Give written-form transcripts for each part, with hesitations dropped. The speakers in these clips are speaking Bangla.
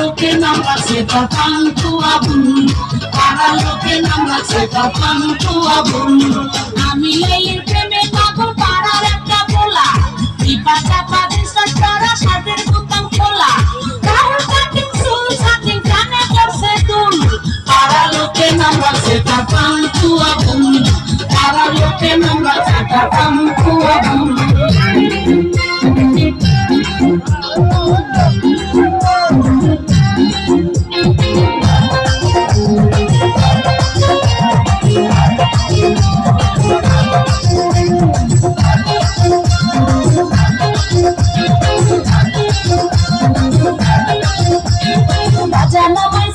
লোকে নাম রাখছে পান্টু আবুল, পাড়া লোকে নাম রাখছে পান্টু আবুল। আমি লাইয়ের প্রেমে পাগল পাড়ার একটা পোলা, টিপা চাপা জিন্সের পরা শার্টের বোতাম খোলা, কারো কাটিং চুল কাটিং কানে করছে দুল। পাড়া লোকে নাম রাখছে পান্টু আবুল, পাড়া লোকে নাম রাখছে পান্টু আবুল।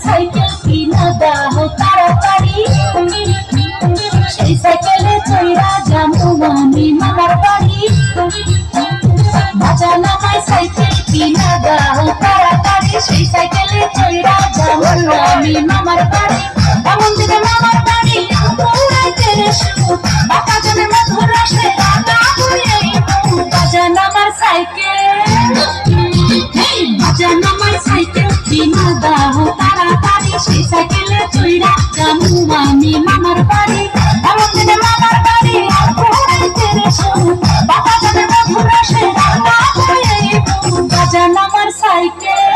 সাইকেল কিনা দাও তাড়াতাড়ি, সেই সাইকেলে চইরা যাবো আমি মামার বাড়ি। বাজানো হয় সাইকেল কিনা দাও তাড়াতাড়ি, সেই সাইকেলে চইরা যাবো আমি মামার বাড়ি। এমন দিনে মামার বাড়ি পুরাইতে রে সুখ, বাবা জনে মধুর রসে রাগা হয়ে বাজানো আমার সাইকেল, বাজানো আমার সাইকেল কিনা দাও তাড়াতাড়ি, সেই সাইকেলে চইরা যাবো আমি মামার বাড়ি। এমন দিনে মামার বাড়ি পুরাইতে রে সুখ, বাবা জনে মধুর রসে রাগা হয়ে বাজানো আমার সাইকেল।